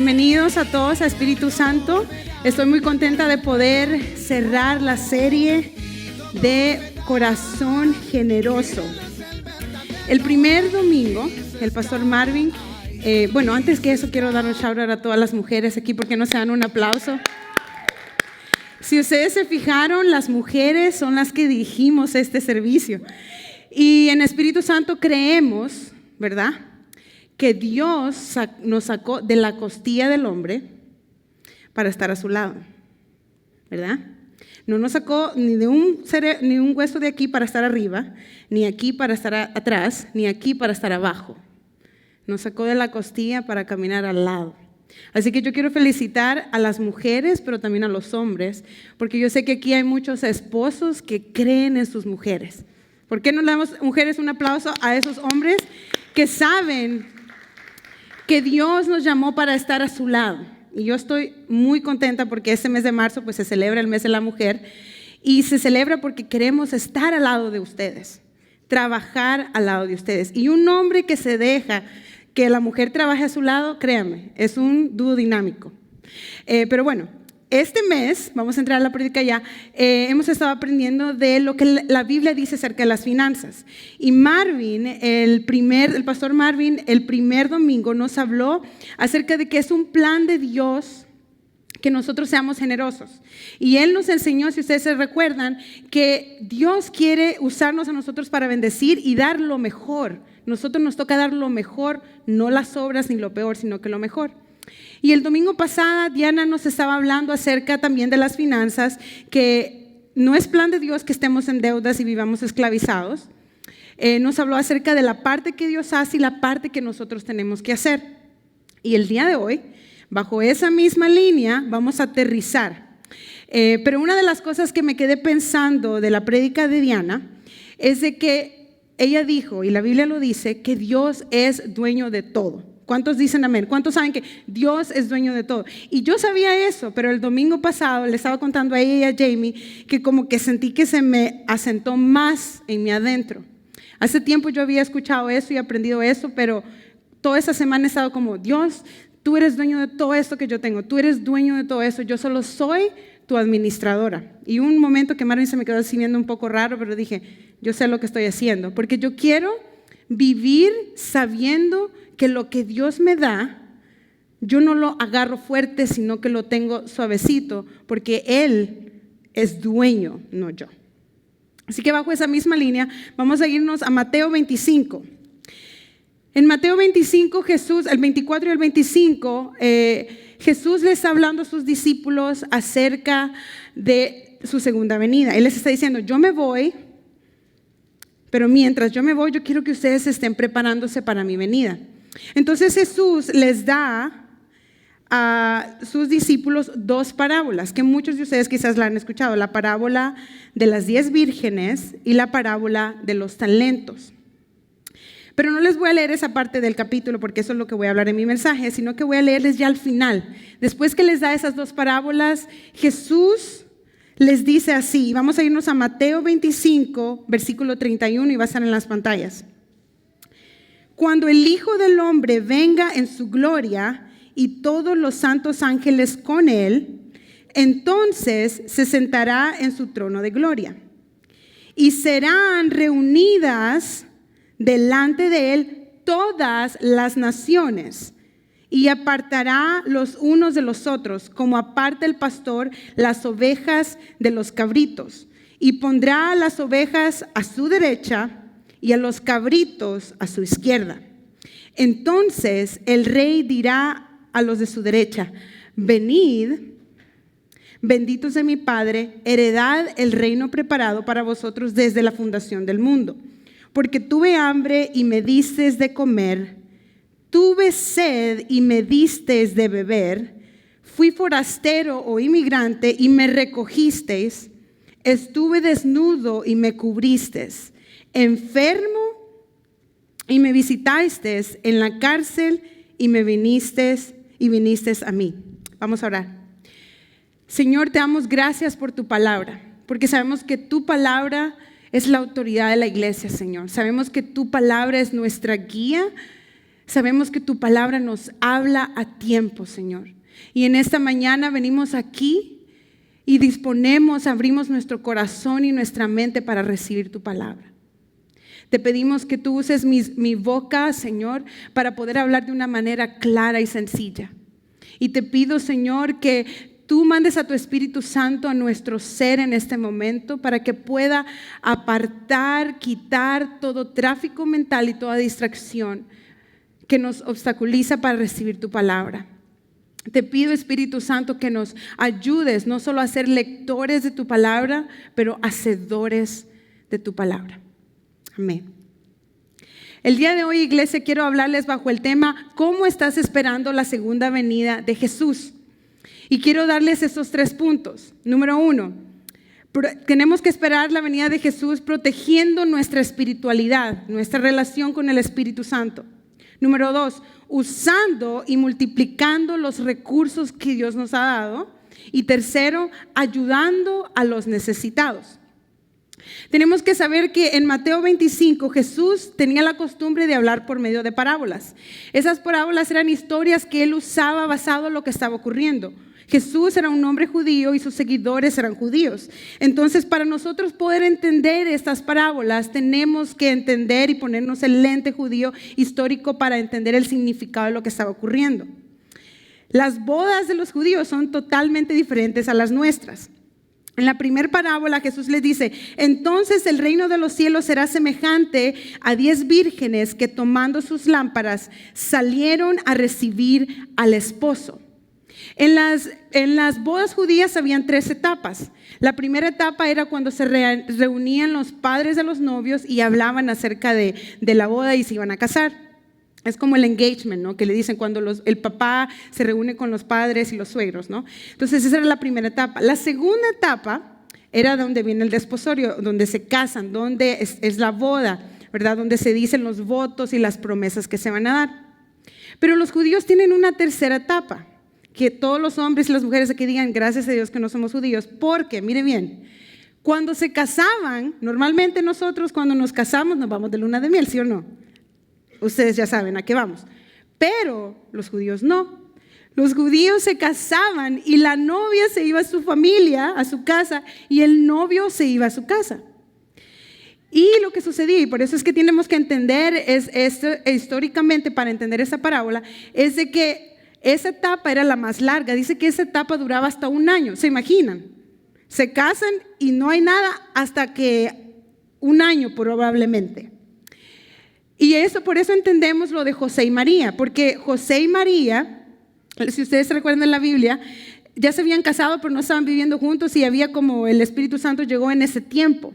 Bienvenidos a todos a Espíritu Santo. Estoy muy contenta de poder cerrar la serie de Corazón Generoso. El primer domingo, el pastor Marvin, antes que eso quiero dar un shout out a todas las mujeres aquí, ¿por qué no se dan un aplauso? Si ustedes se fijaron, las mujeres son las que dirigimos este servicio. Y en Espíritu Santo creemos, ¿verdad?, que Dios nos sacó de la costilla del hombre para estar a su lado, ¿verdad? No nos sacó ni un hueso de aquí para estar arriba, ni aquí para estar atrás, ni aquí para estar abajo. Nos sacó de la costilla para caminar al lado. Así que yo quiero felicitar a las mujeres, pero también a los hombres, porque yo sé que aquí hay muchos esposos que creen en sus mujeres. ¿Por qué no le damos, mujeres, un aplauso a esos hombres que saben que Dios nos llamó para estar a su lado? Y yo estoy muy contenta porque este mes de marzo pues se celebra el mes de la mujer y se celebra porque queremos estar al lado de ustedes, trabajar al lado de ustedes. Y un hombre que se deja que la mujer trabaje a su lado, créanme, es un dúo dinámico. Pero bueno, este mes, vamos a entrar a la prédica ya, hemos estado aprendiendo de lo que la Biblia dice acerca de las finanzas. Y Marvin, el pastor Marvin, el primer domingo nos habló acerca de que es un plan de Dios que nosotros seamos generosos. Y él nos enseñó, si ustedes se recuerdan, que Dios quiere usarnos a nosotros para bendecir y dar lo mejor. Nosotros nos toca dar lo mejor, no las obras ni lo peor, sino que lo mejor. Y el domingo pasado Diana nos estaba hablando acerca también de las finanzas, que no es plan de Dios que estemos en deudas y vivamos esclavizados. Nos habló acerca de la parte que Dios hace y la parte que nosotros tenemos que hacer. Y el día de hoy, bajo esa misma línea, vamos a aterrizar. Pero una de las cosas que me quedé pensando de la prédica de Diana es de que ella dijo, y la Biblia lo dice, que Dios es dueño de todo. ¿Cuántos dicen amén? ¿Cuántos saben que Dios es dueño de todo? Y yo sabía eso, pero el domingo pasado le estaba contando a ella y a Jamie que como que sentí que se me asentó más en mi adentro. Hace tiempo yo había escuchado eso y aprendido eso, pero toda esa semana he estado como, Dios, tú eres dueño de todo esto que yo tengo, tú eres dueño de todo eso, yo solo soy tu administradora. Y un momento que Marvin se me quedó así viendo un poco raro, pero dije, yo sé lo que estoy haciendo, porque yo quiero vivir sabiendo que lo que Dios me da, yo no lo agarro fuerte, sino que lo tengo suavecito, porque Él es dueño, no yo. Así que bajo esa misma línea, vamos a irnos a Mateo 25. En Mateo 25, Jesús, el 24 y el 25, Jesús les está hablando a sus discípulos acerca de su segunda venida. Él les está diciendo, yo me voy, pero mientras yo me voy, yo quiero que ustedes estén preparándose para mi venida. Entonces Jesús les da a sus discípulos dos parábolas, que muchos de ustedes quizás la han escuchado, la parábola de las 10 vírgenes y la parábola de los talentos. Pero no les voy a leer esa parte del capítulo porque eso es lo que voy a hablar en mi mensaje, sino que voy a leerles ya al final. Después que les da esas dos parábolas, Jesús les dice así, vamos a irnos a Mateo 25, versículo 31 y va a estar en las pantallas. Cuando el Hijo del Hombre venga en su gloria y todos los santos ángeles con él, entonces se sentará en su trono de gloria. Y serán reunidas delante de él todas las naciones, y apartará los unos de los otros, como aparta el pastor las ovejas de los cabritos, y pondrá a las ovejas a su derecha y a los cabritos a su izquierda. Entonces el rey dirá a los de su derecha, venid, benditos de mi Padre, heredad el reino preparado para vosotros desde la fundación del mundo. Porque tuve hambre y me distes de comer, tuve sed y me distes de beber, fui forastero o inmigrante y me recogisteis, estuve desnudo y me cubristeis, enfermo y me visitasteis, en la cárcel y me vinisteis a mí. Vamos a orar. Señor, te damos gracias por tu palabra, porque sabemos que tu palabra es la autoridad de la iglesia, Señor. Sabemos que tu palabra es nuestra guía. Sabemos que tu palabra nos habla a tiempo, Señor. Y en esta mañana venimos aquí y disponemos, abrimos nuestro corazón y nuestra mente para recibir tu palabra. Te pedimos que tú uses mi boca, Señor, para poder hablar de una manera clara y sencilla. Y te pido, Señor, que tú mandes a tu Espíritu Santo a nuestro ser en este momento para que pueda apartar, quitar todo tráfico mental y toda distracción que nos obstaculiza para recibir tu palabra. Te pido, Espíritu Santo, que nos ayudes no solo a ser lectores de tu palabra, pero hacedores de tu palabra. Amén. El día de hoy, iglesia, quiero hablarles bajo el tema ¿cómo estás esperando la segunda venida de Jesús? Y quiero darles estos 3 puntos. Número 1, tenemos que esperar la venida de Jesús protegiendo nuestra espiritualidad, nuestra relación con el Espíritu Santo. Número 2, usando y multiplicando los recursos que Dios nos ha dado. Y tercero, ayudando a los necesitados. Tenemos que saber que en Mateo 25 Jesús tenía la costumbre de hablar por medio de parábolas. Esas parábolas eran historias que él usaba basado en lo que estaba ocurriendo. Jesús era un hombre judío y sus seguidores eran judíos. Entonces, para nosotros poder entender estas parábolas, tenemos que entender y ponernos el lente judío histórico para entender el significado de lo que estaba ocurriendo. Las bodas de los judíos son totalmente diferentes a las nuestras. En la primera parábola Jesús les dice, entonces el reino de los cielos será semejante a 10 vírgenes que tomando sus lámparas salieron a recibir al esposo. En las bodas judías habían 3 etapas. La primera etapa era cuando se reunían los padres de los novios y hablaban acerca de la boda y se iban a casar. Es como el engagement, ¿no? Que le dicen cuando el papá se reúne con los padres y los suegros, ¿no? Entonces esa era la primera etapa. La segunda etapa era donde viene el desposorio, donde se casan, donde es la boda, ¿verdad? Donde se dicen los votos y las promesas que se van a dar. Pero los judíos tienen una tercera etapa, que todos los hombres y las mujeres aquí digan gracias a Dios que no somos judíos, porque, mire bien, cuando se casaban, normalmente nosotros cuando nos casamos nos vamos de luna de miel, ¿sí o no? Ustedes ya saben a qué vamos. Pero los judíos no. Los judíos se casaban y la novia se iba a su familia, a su casa, y el novio se iba a su casa. Y lo que sucedía, y por eso es que tenemos que entender históricamente para entender esa parábola, es de que esa etapa era la más larga. Dice que esa etapa duraba hasta 1 año. ¿Se imaginan? Se casan y no hay nada hasta que 1 año probablemente. Y por eso entendemos lo de José y María, porque José y María, si ustedes se recuerdan en la Biblia, ya se habían casado pero no estaban viviendo juntos y había como el Espíritu Santo llegó en ese tiempo.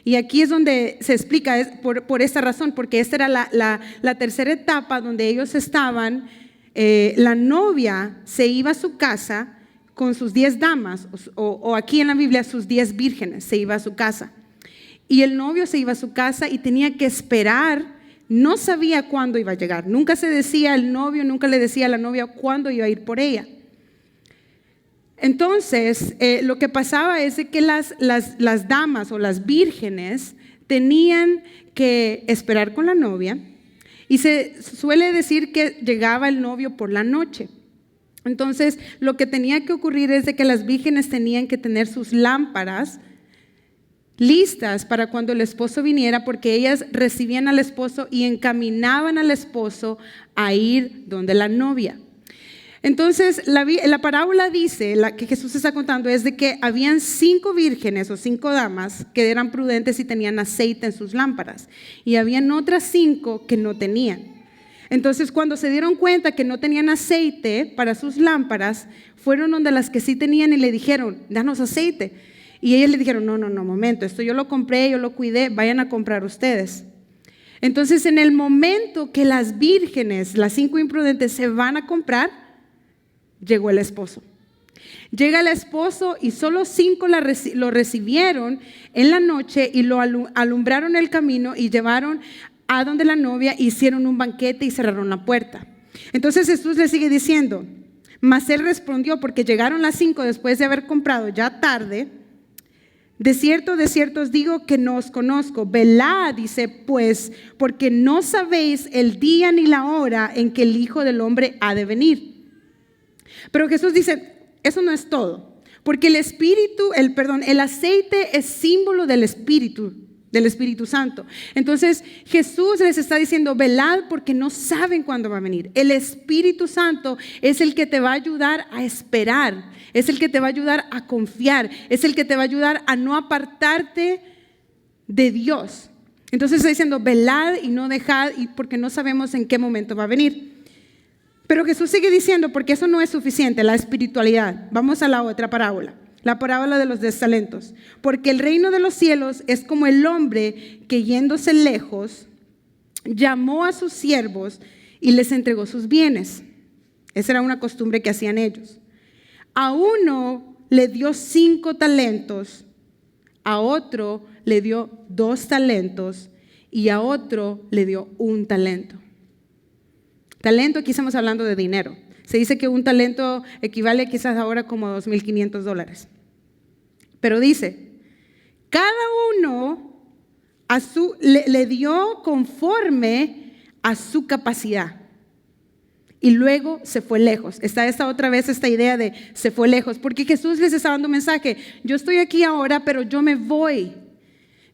Y aquí es donde se explica por esta razón, porque esta era la tercera etapa donde ellos estaban, la novia se iba a su casa con sus 10 damas, o aquí en la Biblia sus 10 vírgenes se iba a su casa. Y el novio se iba a su casa y tenía que esperar. No sabía cuándo iba a llegar. Nunca se decía el novio, nunca le decía a la novia cuándo iba a ir por ella. Entonces, lo que pasaba es que las damas o las vírgenes tenían que esperar con la novia y se suele decir que llegaba el novio por la noche. Entonces, lo que tenía que ocurrir es de que las vírgenes tenían que tener sus lámparas listas para cuando el esposo viniera, porque ellas recibían al esposo y encaminaban al esposo a ir donde la novia. Entonces la parábola dice, la que Jesús está contando, es de que habían 5 vírgenes o 5 damas que eran prudentes y tenían aceite en sus lámparas, y habían otras 5 que no tenían. Entonces cuando se dieron cuenta que no tenían aceite para sus lámparas, fueron donde las que sí tenían y le dijeron, danos aceite. Y ellas le dijeron, no, momento, esto yo lo compré, yo lo cuidé, vayan a comprar ustedes. Entonces en el momento que las vírgenes, las 5 imprudentes se van a comprar, llegó el esposo. Llega el esposo y solo 5 lo recibieron en la noche y lo alumbraron el camino y llevaron a donde la novia, hicieron un banquete y cerraron la puerta. Entonces Jesús le sigue diciendo, mas él respondió, porque llegaron las 5 después de haber comprado ya tarde, de cierto os digo que no os conozco. Velad, dice, pues, porque no sabéis el día ni la hora en que el Hijo del Hombre ha de venir. Pero Jesús dice, eso no es todo, porque el aceite es símbolo del Espíritu Santo. Entonces Jesús les está diciendo, velad porque no saben cuándo va a venir. El Espíritu Santo es el que te va a ayudar a esperar, es el que te va a ayudar a confiar, es el que te va a ayudar a no apartarte de Dios. Entonces está diciendo, velad y no dejad, porque no sabemos en qué momento va a venir. Pero Jesús sigue diciendo, porque eso no es suficiente, la espiritualidad. Vamos a la otra parábola. La parábola de los 10 talentos. Porque el reino de los cielos es como el hombre que yéndose lejos, llamó a sus siervos y les entregó sus bienes. Esa era una costumbre que hacían ellos. A uno le dio 5 talentos, a otro le dio 2 talentos y a otro le dio 1 talento. Talento, aquí estamos hablando de dinero. Se dice que un talento equivale quizás ahora como a $2,500. Pero dice, cada uno le dio conforme a su capacidad. Y luego se fue lejos. Está otra vez esta idea de se fue lejos. Porque Jesús les está dando un mensaje. Yo estoy aquí ahora, pero yo me voy.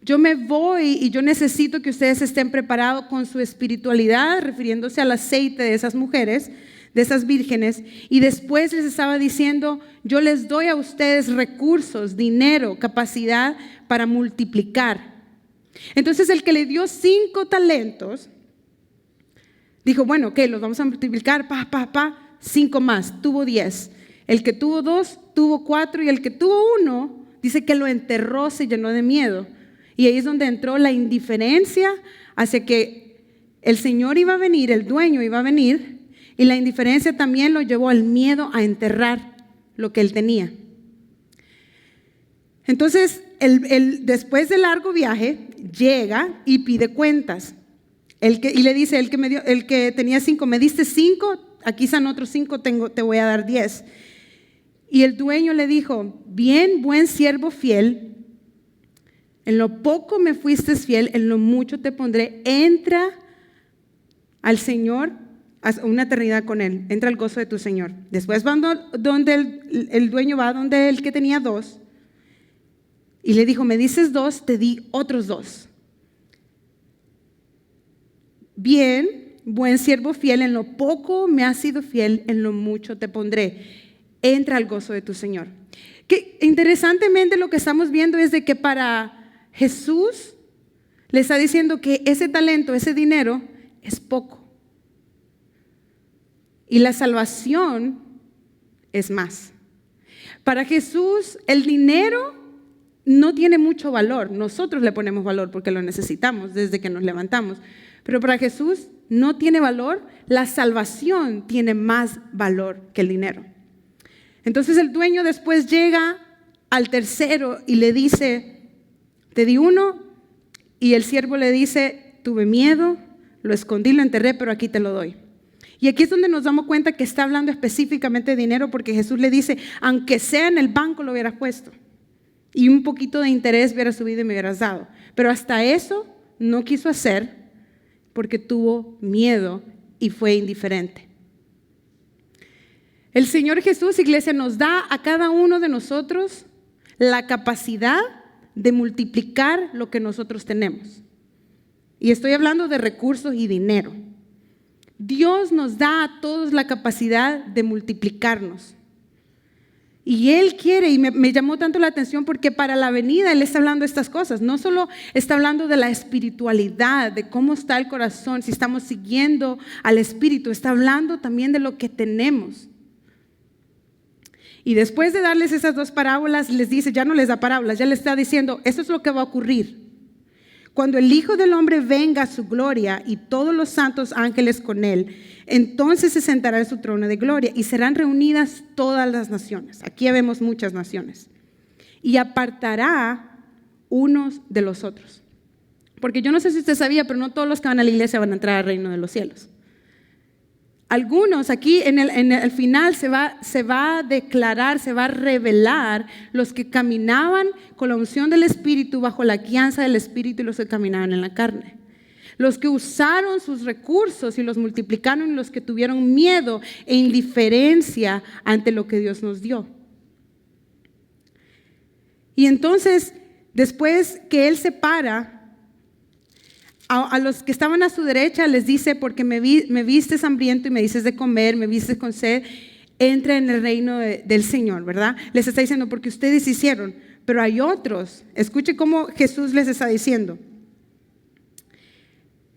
Yo me voy y yo necesito que ustedes estén preparados con su espiritualidad, refiriéndose al aceite de esas mujeres, de esas vírgenes. Y después les estaba diciendo, yo les doy a ustedes recursos, dinero, capacidad para multiplicar. Entonces el que le dio 5 talentos, dijo, bueno, ok, los vamos a multiplicar, 5 más, tuvo 10. El que tuvo 2, tuvo 4 y el que tuvo 1, dice que lo enterró, se llenó de miedo. Y ahí es donde entró la indiferencia hacia que el Señor iba a venir, el dueño iba a venir, y la indiferencia también lo llevó al miedo a enterrar lo que él tenía. Entonces, después del largo viaje, llega y pide cuentas. Y le dice, el que tenía 5, me diste 5, aquí están otros 5, te voy a dar 10. Y el dueño le dijo, bien, buen siervo fiel, en lo poco me fuiste fiel, en lo mucho te pondré. Entra al Señor, a una eternidad con Él. Entra al gozo de tu Señor. Después va donde el dueño va, donde el que tenía 2. Y le dijo, me dices 2, te di otros 2. Bien, buen siervo fiel, en lo poco me has sido fiel, en lo mucho te pondré. Entra al gozo de tu Señor. Que interesantemente lo que estamos viendo es de que para Jesús le está diciendo que ese talento, ese dinero es poco. Y la salvación es más. Para Jesús el dinero no tiene mucho valor. Nosotros le ponemos valor porque lo necesitamos desde que nos levantamos. Pero para Jesús no tiene valor. La salvación tiene más valor que el dinero. Entonces el dueño después llega al tercero y le dice, te di 1, y el siervo le dice, tuve miedo, lo escondí, lo enterré, pero aquí te lo doy. Y aquí es donde nos damos cuenta que está hablando específicamente de dinero, porque Jesús le dice, aunque sea en el banco lo hubieras puesto, y un poquito de interés hubieras subido y me hubieras dado. Pero hasta eso no quiso hacer porque tuvo miedo y fue indiferente. El Señor Jesús, iglesia, nos da a cada uno de nosotros la capacidad de multiplicar lo que nosotros tenemos. Y estoy hablando de recursos y dinero. Dios nos da a todos la capacidad de multiplicarnos. Y Él quiere, y me llamó tanto la atención porque para la venida Él está hablando de estas cosas. No solo está hablando de la espiritualidad, de cómo está el corazón, si estamos siguiendo al Espíritu, está hablando también de lo que tenemos. Y después de darles esas 2 parábolas, les dice, ya no les da parábolas, ya les está diciendo, eso es lo que va a ocurrir. Cuando el Hijo del Hombre venga a su gloria y todos los santos ángeles con Él, entonces se sentará en su trono de gloria y serán reunidas todas las naciones. Aquí vemos muchas naciones. Y apartará unos de los otros. Porque yo no sé si usted sabía, pero no todos los que van a la iglesia van a entrar al reino de los cielos. Algunos aquí en el final se va a declarar, se va a revelar los que caminaban con la unción del Espíritu, bajo la guianza del Espíritu, y los que caminaban en la carne. Los que usaron sus recursos y los multiplicaron, y los que tuvieron miedo e indiferencia ante lo que Dios nos dio. Y entonces, después que Él separa a los que estaban a su derecha, les dice: porque me vistes hambriento y me dices de comer, me vistes con sed, entra en el reino del Señor, ¿verdad? Les está diciendo: porque ustedes hicieron. Pero hay otros, escuche cómo Jesús les está diciendo.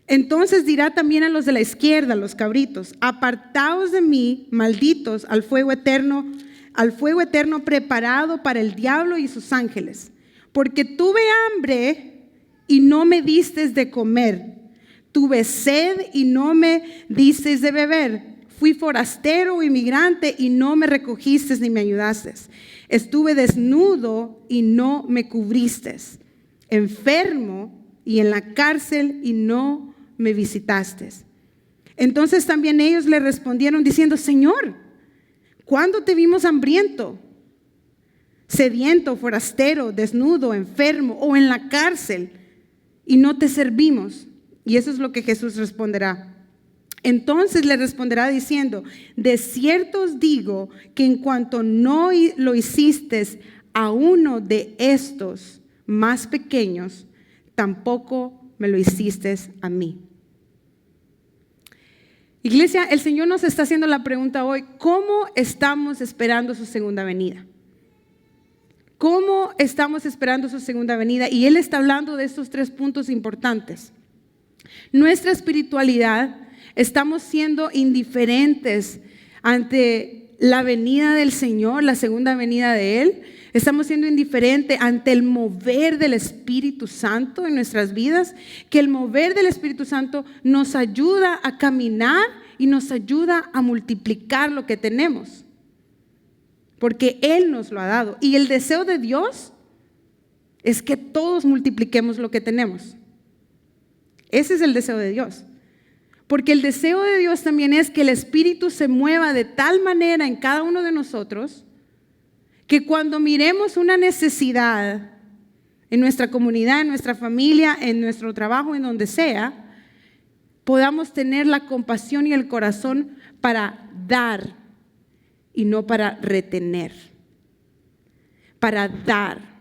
Entonces dirá también a los de la izquierda, los cabritos: apartaos de mí, malditos, al fuego eterno preparado para el diablo y sus ángeles. Porque tuve hambre y no me distes de comer, tuve sed y no me distes de beber, fui forastero o inmigrante y no me recogiste ni me ayudaste, estuve desnudo y no me cubriste, enfermo y en la cárcel y no me visitaste. Entonces también ellos le respondieron diciendo: Señor, ¿cuándo te vimos hambriento, sediento, forastero, desnudo, enfermo o en la cárcel y no te servimos? Y eso es lo que Jesús responderá. Entonces le responderá diciendo: de cierto os digo que en cuanto no lo hiciste a uno de estos más pequeños, tampoco me lo hiciste a mí. Iglesia, el Señor nos está haciendo la pregunta hoy: ¿cómo estamos esperando su segunda venida? ¿Cómo estamos esperando su segunda venida? Y Él está hablando de estos 3 puntos importantes. Nuestra espiritualidad, estamos siendo indiferentes ante la venida del Señor, la segunda venida de Él. Estamos siendo indiferentes ante el mover del Espíritu Santo en nuestras vidas, que el mover del Espíritu Santo nos ayuda a caminar y nos ayuda a multiplicar lo que tenemos, porque Él nos lo ha dado. Y el deseo de Dios es que todos multipliquemos lo que tenemos. Ese es el deseo de Dios. Porque el deseo de Dios también es que el Espíritu se mueva de tal manera en cada uno de nosotros, que cuando miremos una necesidad en nuestra comunidad, en nuestra familia, en nuestro trabajo, en donde sea, podamos tener la compasión y el corazón para dar y no para retener, para dar.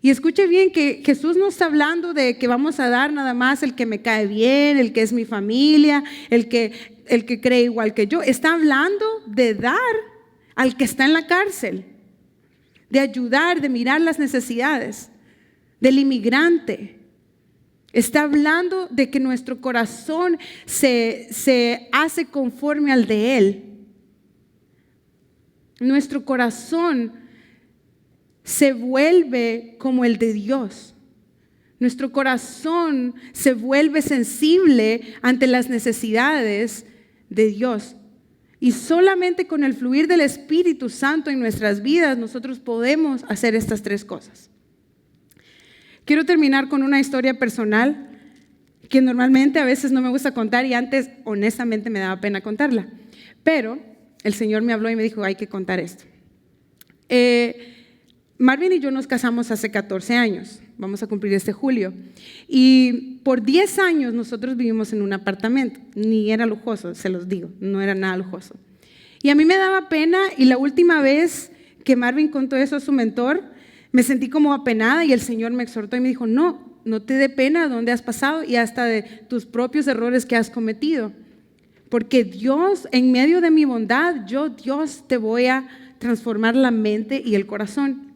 Y escuche bien que Jesús no está hablando de que vamos a dar nada más el que me cae bien, el que es mi familia, el que cree igual que yo. Está hablando de dar al que está en la cárcel, de ayudar, de mirar las necesidades, del inmigrante. Está hablando de que nuestro corazón se hace conforme al de Él. Nuestro corazón se vuelve como el de Dios. Nuestro corazón se vuelve sensible ante las necesidades de Dios. Y solamente con el fluir del Espíritu Santo en nuestras vidas nosotros podemos hacer estas 3 cosas. Quiero terminar con una historia personal que normalmente a veces no me gusta contar, y antes honestamente me daba pena contarla. Pero el Señor me habló y me dijo: hay que contar esto. Marvin y yo nos casamos hace 14 años, vamos a cumplir este julio, y por 10 años nosotros vivimos en un apartamento. Ni era lujoso, se los digo, no era nada lujoso. Y a mí me daba pena, y la última vez que Marvin contó eso a su mentor, me sentí como apenada, y el Señor me exhortó y me dijo: no te dé pena dónde has pasado y hasta de tus propios errores que has cometido, porque Dios, en medio de mi bondad, Dios te voy a transformar la mente y el corazón.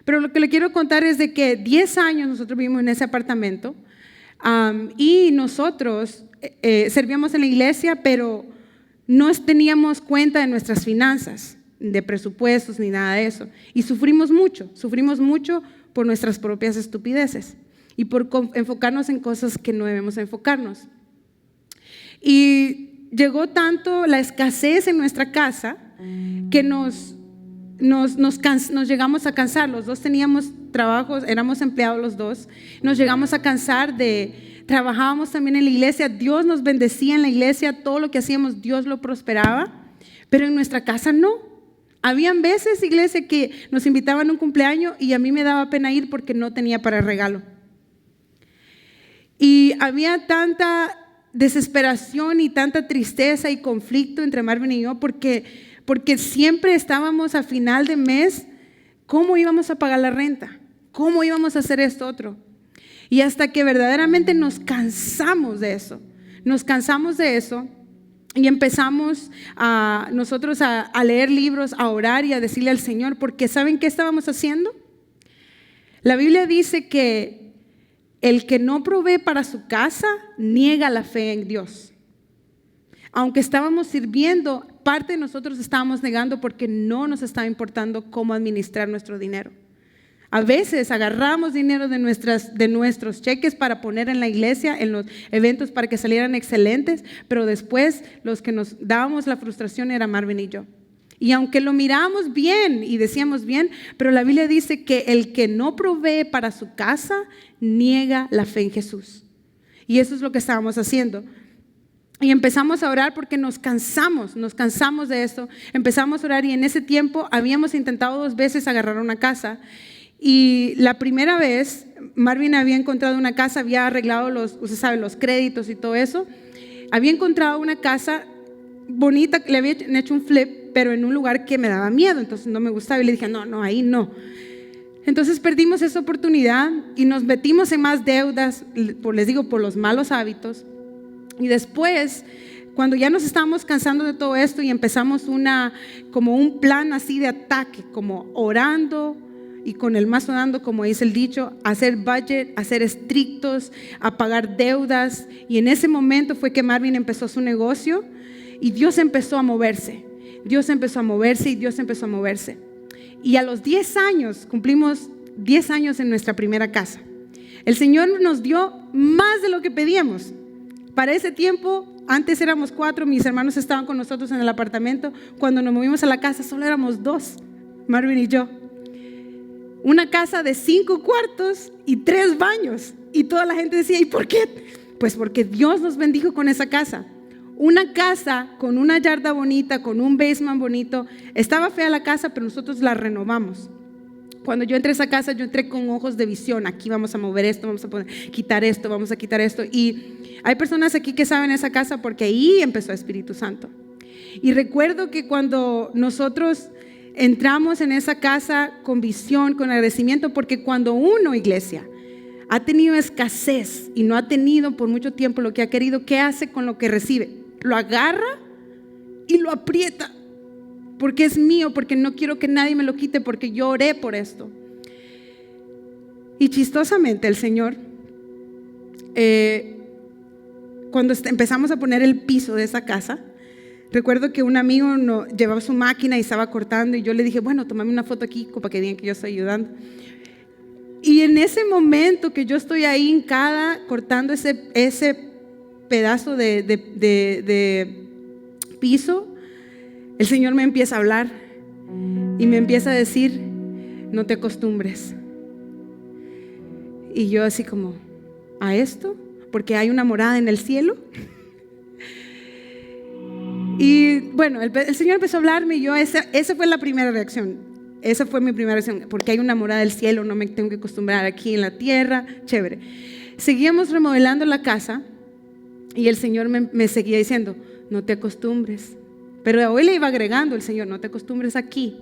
Pero lo que le quiero contar es de que 10 años nosotros vivimos en ese apartamento, y nosotros servíamos en la iglesia, pero no teníamos cuenta de nuestras finanzas, de presupuestos ni nada de eso. Y sufrimos mucho por nuestras propias estupideces y por enfocarnos en cosas que no debemos enfocarnos. Y llegó tanto la escasez en nuestra casa que nos llegamos a cansar. Los dos teníamos trabajos, éramos empleados los dos. Nos llegamos a cansar de trabajábamos también en la iglesia, Dios nos bendecía en la iglesia, todo lo que hacíamos Dios lo prosperaba, pero en nuestra casa no. Habían veces, iglesia, que nos invitaban a un cumpleaños y a mí me daba pena ir porque no tenía para regalo. Y había tanta desesperación y tanta tristeza y conflicto entre Marvin y yo porque siempre estábamos a final de mes, ¿cómo íbamos a pagar la renta? ¿Cómo íbamos a hacer esto otro? Y hasta que verdaderamente nos cansamos de eso y empezamos nosotros a leer libros, a orar y a decirle al Señor, porque ¿saben qué estábamos haciendo? La Biblia dice que el que no provee para su casa niega la fe en Dios. Aunque estábamos sirviendo, parte de nosotros estábamos negando porque no nos estaba importando cómo administrar nuestro dinero. A veces agarramos dinero de nuestros cheques para poner en la iglesia, en los eventos para que salieran excelentes, pero después los que nos dábamos la frustración era Marvin y yo. Y aunque lo mirábamos bien y decíamos bien, pero la Biblia dice que el que no provee para su casa niega la fe en Jesús. Y eso es lo que estábamos haciendo. Y empezamos a orar porque nos cansamos de eso. Empezamos a orar y en ese tiempo habíamos intentado 2 veces agarrar una casa. Y la primera vez Marvin había encontrado una casa, había arreglado usted sabe, los créditos y todo eso. Había encontrado una casa bonita, le habían hecho un flip, pero en un lugar que me daba miedo, entonces no me gustaba y le dije, no, ahí no. Entonces perdimos esa oportunidad y nos metimos en más deudas, les digo, por los malos hábitos. Y después, cuando ya nos estábamos cansando de todo esto y empezamos como un plan así de ataque, como orando y con el mazo dando, como dice el dicho, hacer budget, a ser estrictos, a pagar deudas. Y en ese momento fue que Marvin empezó su negocio y Dios empezó a moverse. Y a los 10 años, cumplimos 10 años en nuestra primera casa. El Señor nos dio más de lo que pedíamos. Para ese tiempo, antes éramos 4, mis hermanos estaban con nosotros en el apartamento. Cuando nos movimos a la casa, solo éramos 2, Marvin y yo. Una casa de 5 cuartos y 3 baños. Y toda la gente decía, ¿y por qué? Pues porque Dios nos bendijo con esa casa. Una casa con una yarda bonita, con un basement bonito. Estaba fea la casa, pero nosotros la renovamos. Cuando yo entré a esa casa, yo entré con ojos de visión. Aquí vamos a mover esto, vamos a quitar esto, vamos a quitar esto. Y hay personas aquí que saben esa casa porque ahí empezó el Espíritu Santo. Y recuerdo que cuando nosotros entramos en esa casa con visión, con agradecimiento, porque cuando uno, iglesia, ha tenido escasez y no ha tenido por mucho tiempo lo que ha querido, ¿qué hace con lo que recibe? Lo agarra y lo aprieta, porque es mío, porque no quiero que nadie me lo quite, porque yo oré por esto. Y chistosamente el Señor, cuando empezamos a poner el piso de esa casa, recuerdo que un amigo llevaba su máquina y estaba cortando y yo le dije, bueno, tómame una foto aquí para que digan que yo estoy ayudando. Y en ese momento que yo estoy ahí hincada cortando ese pedazo de piso, el Señor me empieza a hablar y me empieza a decir, no te acostumbres. Y yo así como, ¿a esto? Porque hay una morada en el cielo. Y bueno, el Señor empezó a hablarme y esa fue la primera reacción. Esa fue mi primera reacción, porque hay una morada del cielo, no me tengo que acostumbrar aquí en la tierra, chévere. Seguíamos remodelando la casa y el Señor me seguía diciendo, no te acostumbres. Pero hoy le iba agregando el Señor, no te acostumbres aquí.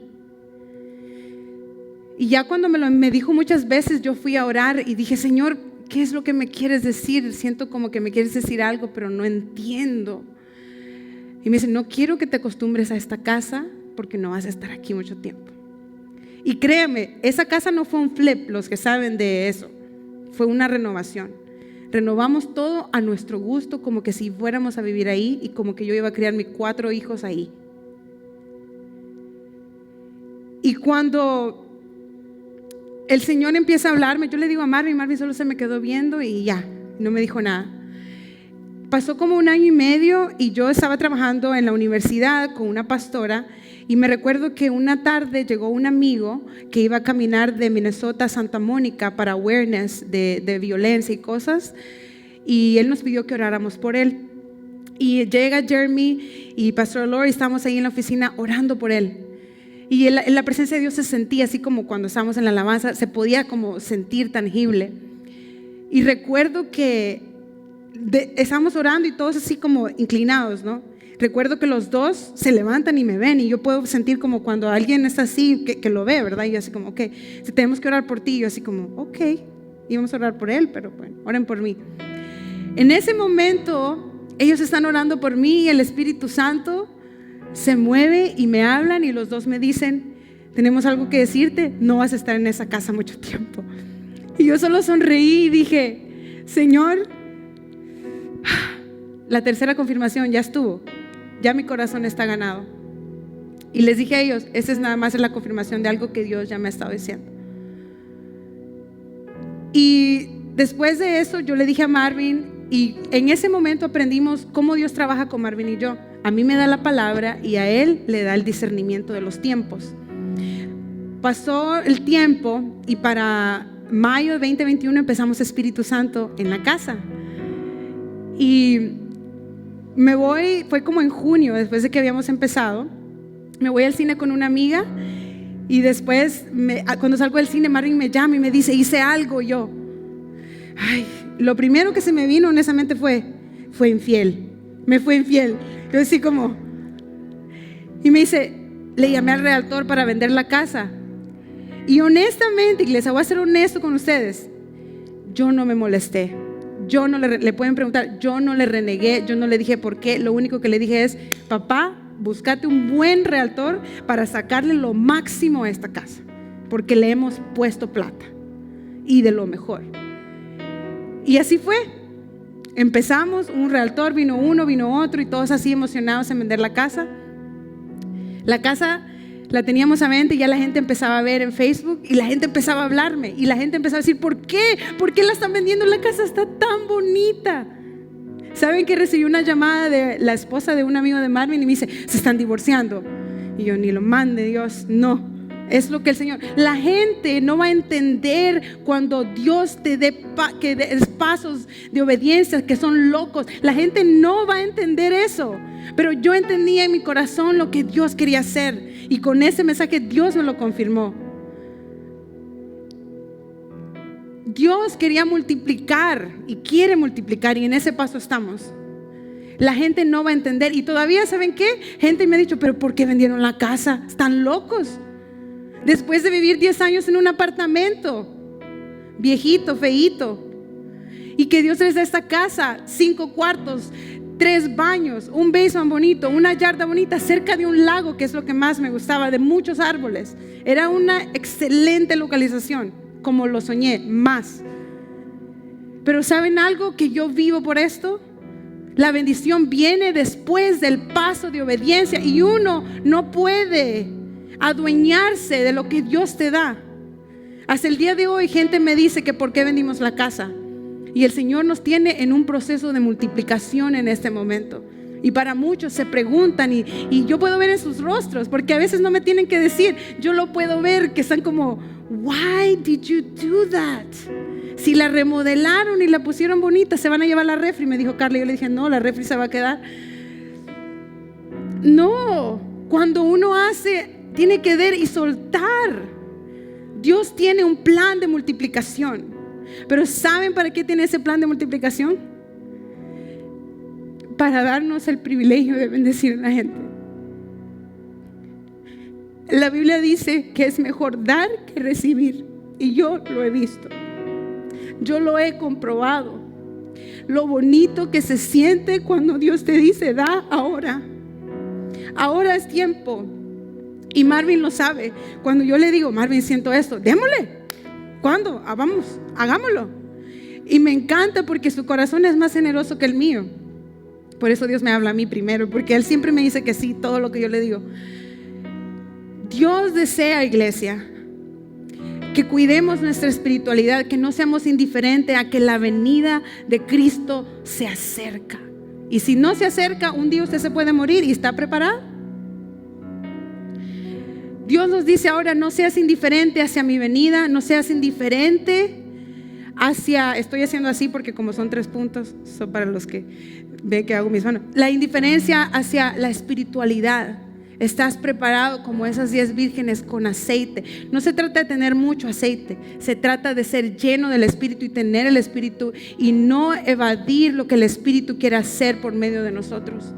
Y ya cuando me dijo muchas veces, yo fui a orar y dije, Señor, ¿qué es lo que me quieres decir? Siento como que me quieres decir algo, pero no entiendo. Y me dice, no quiero que te acostumbres a esta casa porque no vas a estar aquí mucho tiempo. Y créeme, esa casa no fue un flip, los que saben de eso, fue una renovación. Renovamos todo a nuestro gusto, como que si fuéramos a vivir ahí y como que yo iba a criar mis 4 hijos ahí. Y cuando el Señor empieza a hablarme, yo le digo a Marvin solo se me quedó viendo y ya, no me dijo nada. Pasó como 1 año y medio y yo estaba trabajando en la universidad con una pastora y me recuerdo que una tarde llegó un amigo que iba a caminar de Minnesota a Santa Mónica para awareness de violencia y cosas, y él nos pidió que oráramos por él. Y llega Jeremy y Pastor Lori, estamos ahí en la oficina orando por él. Y en la presencia de Dios se sentía así como cuando estábamos en la alabanza, se podía como sentir tangible. Y recuerdo que estábamos orando y todos así como inclinados, ¿no? Recuerdo que los dos se levantan y me ven, y yo puedo sentir como cuando alguien está así, que lo ve, ¿verdad? Y yo así como, ok, si tenemos que orar por ti, yo así como, ok, íbamos a orar por él, pero bueno, oren por mí. En ese momento, ellos están orando por mí y el Espíritu Santo se mueve y me hablan, y los dos me dicen, tenemos algo que decirte, no vas a estar en esa casa mucho tiempo. Y yo solo sonreí y dije, Señor, la tercera confirmación ya estuvo, ya mi corazón está ganado. Y les dije a ellos, esa es nada más la confirmación de algo que Dios ya me ha estado diciendo. Y después de eso yo le dije a Marvin, y en ese momento aprendimos cómo Dios trabaja con Marvin y yo. A mí me da la palabra y a él le da el discernimiento de los tiempos. Pasó el tiempo y para mayo de 2021 empezamos Espíritu Santo en la casa. Y me voy, fue como en junio, después de que habíamos empezado, me voy al cine con una amiga, y después cuando salgo del cine, Marvin me llama y me dice, hice algo. Yo, lo primero que se me vino honestamente fue infiel, me fue infiel. Yo así como, y me dice, le llamé al realtor para vender la casa. Y honestamente, iglesia, voy a ser honesto con ustedes, yo no me molesté. Yo no le pueden preguntar, yo no le renegué, yo no le dije por qué. Lo único que le dije es, papá, búscate un buen realtor para sacarle lo máximo a esta casa, porque le hemos puesto plata y de lo mejor. Y así fue. Empezamos, un realtor, vino uno, vino otro, y todos así emocionados en vender la casa. La casa la teníamos a venta y ya la gente empezaba a ver en Facebook, y la gente empezaba a hablarme, y la gente empezaba a decir, ¿por qué? ¿Por qué la están vendiendo? La casa está tan bonita. ¿Saben que recibí una llamada de la esposa de un amigo de Marvin y me dice, se están divorciando? Y yo, ni lo mande Dios, no. Es lo que el Señor, la gente no va a entender cuando Dios te dé pasos de obediencia que son locos. La gente no va a entender eso. Pero yo entendía en mi corazón lo que Dios quería hacer, y con ese mensaje Dios me lo confirmó. Dios quería multiplicar y quiere multiplicar, y en ese paso estamos. La gente no va a entender, y todavía, ¿saben qué? Gente me ha dicho, pero ¿por qué vendieron la casa? Están locos. Después de vivir 10 años en un apartamento viejito, feíto, y que Dios les da esta casa, 5 cuartos, 3 baños, un basement bonito, una yarda bonita, cerca de un lago, que es lo que más me gustaba, de muchos árboles. Era una excelente localización, como lo soñé, más. Pero ¿saben algo? Que yo vivo por esto. La bendición viene después del paso de obediencia, y uno no puede adueñarse de lo que Dios te da. Hasta el día de hoy gente me dice que por qué vendimos la casa, y el Señor nos tiene en un proceso de multiplicación en este momento. Y para muchos se preguntan, y yo puedo ver en sus rostros, porque a veces no me tienen que decir, yo lo puedo ver, que están como, why did you do that? Si la remodelaron y la pusieron bonita, se van a llevar la refri, me dijo Carla. Yo le dije, no, la refri se va a quedar. No, cuando uno hace, tiene que dar y soltar. Dios tiene un plan de multiplicación. Pero ¿saben para qué tiene ese plan de multiplicación? Para darnos el privilegio de bendecir a la gente. La Biblia dice que es mejor dar que recibir, y yo lo he visto, yo lo he comprobado. Lo bonito que se siente cuando Dios te dice, da ahora. Ahora es tiempo. Y Marvin lo sabe. Cuando yo le digo, Marvin, siento esto, démosle. ¿Cuándo? Vamos, hagámoslo. Y me encanta porque su corazón es más generoso que el mío. Por eso Dios me habla a mí primero, porque Él siempre me dice que sí, todo lo que yo le digo. Dios desea, iglesia, que cuidemos nuestra espiritualidad, que no seamos indiferentes a que la venida de Cristo se acerca. Y si no se acerca, un día usted se puede morir, y está preparado. Dios nos dice ahora, no seas indiferente hacia mi venida, no seas indiferente estoy haciendo así porque como son 3 puntos, son para los que ven que hago mis manos. La indiferencia hacia la espiritualidad. Estás preparado como esas 10 vírgenes con aceite. No se trata de tener mucho aceite, se trata de ser lleno del Espíritu y tener el Espíritu y no evadir lo que el Espíritu quiere hacer por medio de nosotros.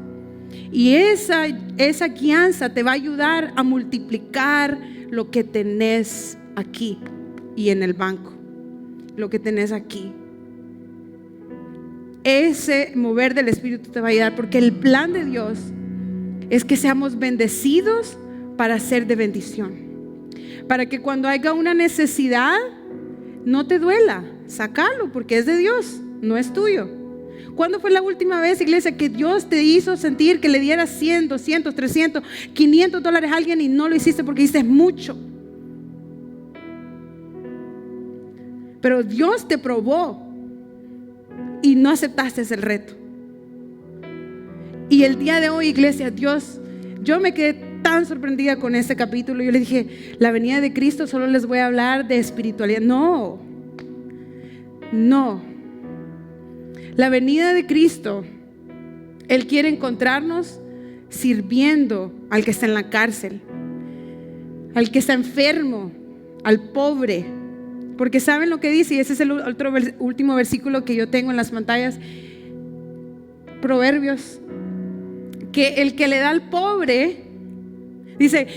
Y esa guianza te va a ayudar a multiplicar lo que tenés aquí y en el banco, lo que tenés aquí. Ese mover del Espíritu te va a ayudar, porque el plan de Dios es que seamos bendecidos para ser de bendición, para que cuando haya una necesidad no te duela, sácalo, porque es de Dios, no es tuyo. ¿Cuándo fue la última vez, iglesia, que Dios te hizo sentir que le dieras 100, 200, 300, $500 a alguien y no lo hiciste porque hiciste mucho? Pero Dios te probó y no aceptaste el reto. Y el día de hoy, iglesia, yo me quedé tan sorprendida con este capítulo. Yo le dije, la venida de Cristo solo les voy a hablar de espiritualidad. No. La venida de Cristo, Él quiere encontrarnos sirviendo al que está en la cárcel, al que está enfermo, al pobre. Porque ¿saben lo que dice? Y ese es el último versículo que yo tengo en las pantallas. Proverbios. Que el que le da al pobre, dice,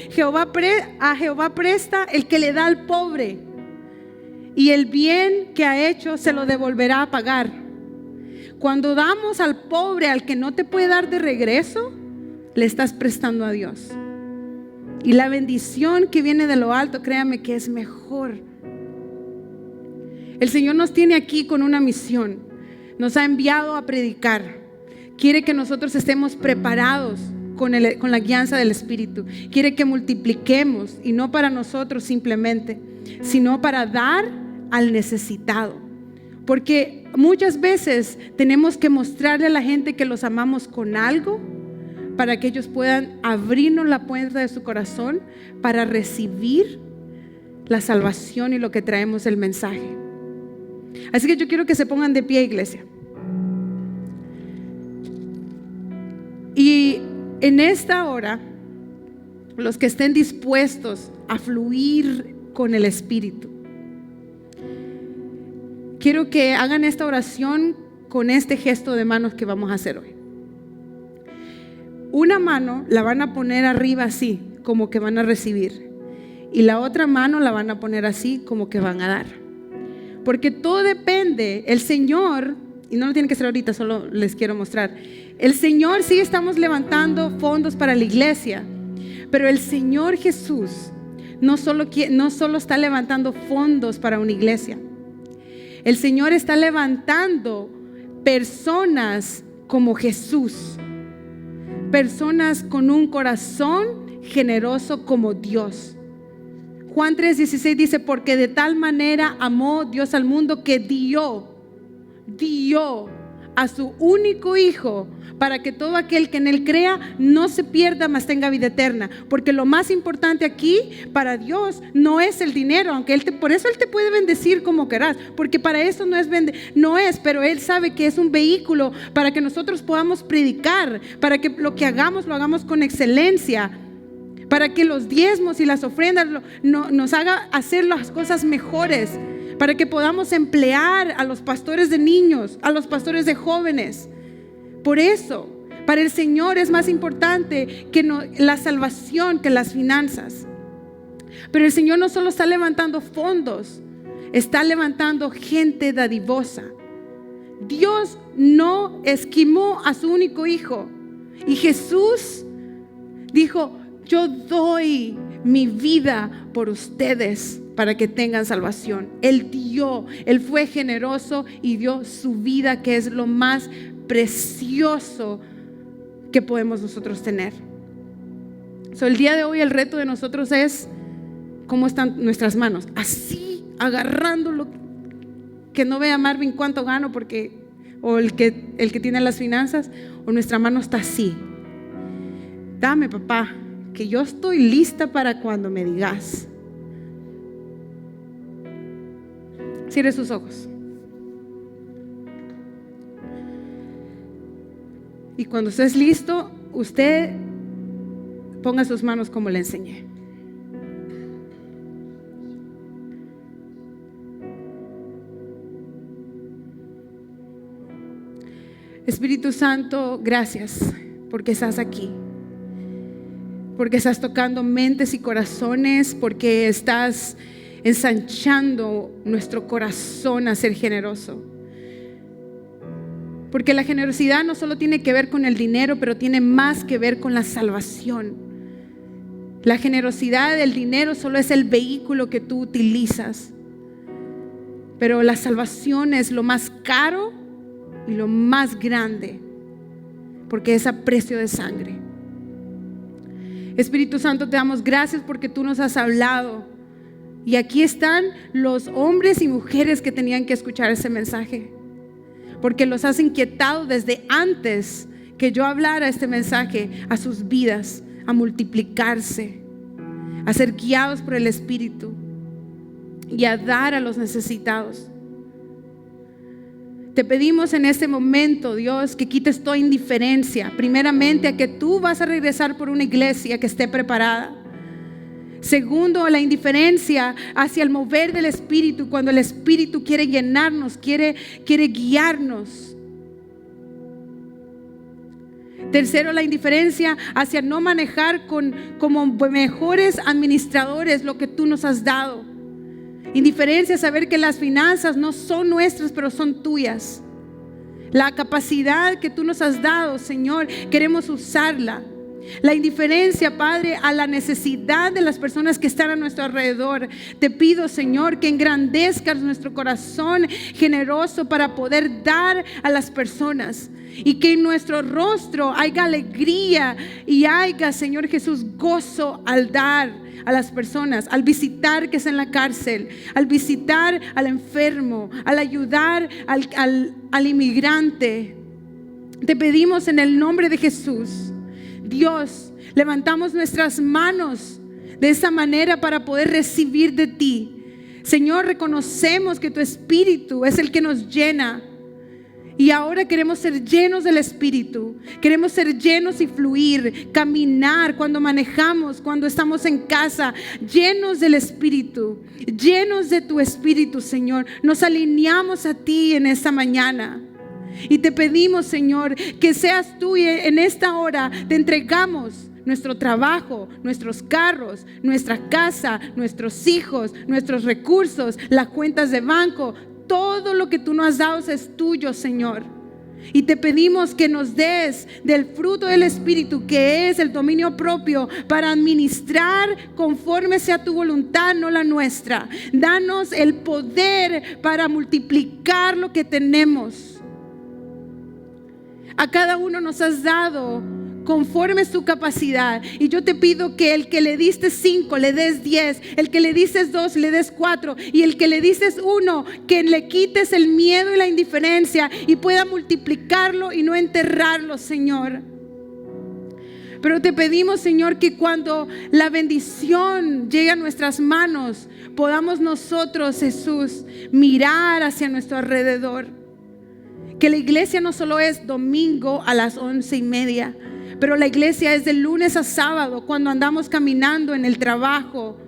a Jehová presta el que le da al pobre, y el bien que ha hecho se lo devolverá a pagar. Cuando damos al pobre, al que no te puede dar de regreso, le estás prestando a Dios. Y la bendición que viene de lo alto, créame que es mejor. El Señor nos tiene aquí con una misión. Nos ha enviado a predicar. Quiere que nosotros estemos preparados con la guianza del Espíritu. Quiere que multipliquemos, y no para nosotros simplemente, sino para dar al necesitado. Porque muchas veces tenemos que mostrarle a la gente que los amamos con algo, para que ellos puedan abrirnos la puerta de su corazón para recibir la salvación y lo que traemos, el mensaje. Así que yo quiero que se pongan de pie, iglesia. Y en esta hora, los que estén dispuestos a fluir con el Espíritu, quiero que hagan esta oración con este gesto de manos que vamos a hacer hoy. Una mano la van a poner arriba así, como que van a recibir, y la otra mano la van a poner así, como que van a dar. Porque todo depende. El Señor, y no lo tienen que hacer ahorita, solo les quiero mostrar. El Señor, sí, estamos levantando fondos para la iglesia, pero el Señor Jesús no solo está levantando fondos para una iglesia. El Señor está levantando personas como Jesús, personas con un corazón generoso como Dios. Juan 3:16 dice, porque de tal manera amó Dios al mundo que dio a su único Hijo, para que todo aquel que en Él crea no se pierda, mas tenga vida eterna. Porque lo más importante aquí para Dios no es el dinero, aunque por eso Él te puede bendecir como querás, porque para eso no es, pero Él sabe que es un vehículo para que nosotros podamos predicar, para que lo que hagamos lo hagamos con excelencia, para que los diezmos y las ofrendas nos haga hacer las cosas mejores, para que podamos emplear a los pastores de niños, a los pastores de jóvenes. Por eso, para el Señor es más importante que la salvación que las finanzas. Pero el Señor no solo está levantando fondos, está levantando gente dadivosa. Dios no esquimó a su único Hijo, y Jesús dijo, yo doy mi vida por ustedes para que tengan salvación. Él fue generoso y dio su vida, que es lo más precioso que podemos nosotros tener. El día de hoy el reto de nosotros es cómo están nuestras manos, así agarrándolo, que no vea Marvin cuánto gano, o el que tiene las finanzas, o nuestra mano está así. Dame, papá, que yo estoy lista para cuando me digas. Cierre sus ojos. Y cuando estés listo, usted ponga sus manos como le enseñé. Espíritu Santo, gracias porque estás aquí, porque estás tocando mentes y corazones, porque estás ensanchando nuestro corazón a ser generoso. Porque la generosidad no solo tiene que ver con el dinero, pero tiene más que ver con la salvación. La generosidad del dinero solo es el vehículo que tú utilizas, pero la salvación es lo más caro y lo más grande, porque es a precio de sangre. Espíritu Santo, te damos gracias porque tú nos has hablado, y aquí están los hombres y mujeres que tenían que escuchar ese mensaje, porque los has inquietado desde antes que yo hablara este mensaje a sus vidas, a multiplicarse, a ser guiados por el Espíritu y a dar a los necesitados. Te pedimos en este momento, Dios, que quites toda indiferencia. Primeramente, a que tú vas a regresar por una iglesia que esté preparada. Segundo, la indiferencia hacia el mover del Espíritu, cuando el Espíritu quiere llenarnos, quiere guiarnos. Tercero, la indiferencia hacia no manejar como mejores administradores lo que tú nos has dado. Indiferencia, saber que las finanzas no son nuestras, pero son tuyas. La capacidad que tú nos has dado, Señor, queremos usarla. La indiferencia, Padre, a la necesidad de las personas que están a nuestro alrededor. Te pido, Señor, que engrandezcas nuestro corazón generoso para poder dar a las personas. Y que en nuestro rostro haya alegría y haya, Señor Jesús, gozo al dar a las personas, al visitar que está en la cárcel, al visitar al enfermo, al ayudar al inmigrante. Te pedimos en el nombre de Jesús, Dios, levantamos nuestras manos de esa manera para poder recibir de ti. Señor, reconocemos que tu Espíritu es el que nos llena. Y ahora queremos ser llenos del Espíritu. Queremos ser llenos y fluir, caminar cuando manejamos, cuando estamos en casa, llenos del Espíritu, llenos de tu Espíritu, Señor. Nos alineamos a ti en esta mañana. Y te pedimos, Señor, que seas tú, y en esta hora te entregamos nuestro trabajo, nuestros carros, nuestra casa, nuestros hijos, nuestros recursos, las cuentas de banco. Todo lo que tú nos has dado es tuyo, Señor. Y te pedimos que nos des del fruto del Espíritu, que es el dominio propio, para administrar conforme sea tu voluntad, no la nuestra. Danos el poder para multiplicar lo que tenemos. A cada uno nos has dado conforme su capacidad. Y yo te pido que el que le diste 5 le des 10, el que le dices 2 le des 4, y el que le dices 1, que le quites el miedo y la indiferencia y pueda multiplicarlo y no enterrarlo, Señor. Pero te pedimos, Señor, que cuando la bendición llegue a nuestras manos, podamos nosotros, Jesús, mirar hacia nuestro alrededor. Que la iglesia no solo es domingo a las 11:30, pero la iglesia es de lunes a sábado, cuando andamos caminando en el trabajo,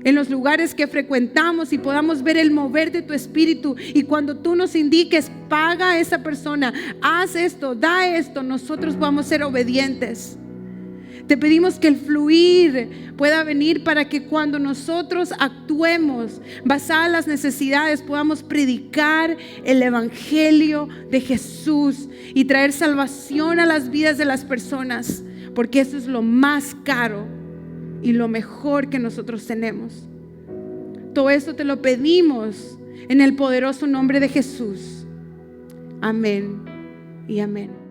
en los lugares que frecuentamos, y podamos ver el mover de tu Espíritu. Y cuando tú nos indiques, paga a esa persona, haz esto, da esto, nosotros vamos a ser obedientes. Te pedimos que el fluir pueda venir para que cuando nosotros actuemos basada en las necesidades, podamos predicar el evangelio de Jesús y traer salvación a las vidas de las personas, porque eso es lo más caro y lo mejor que nosotros tenemos. Todo eso te lo pedimos en el poderoso nombre de Jesús. Amén y amén.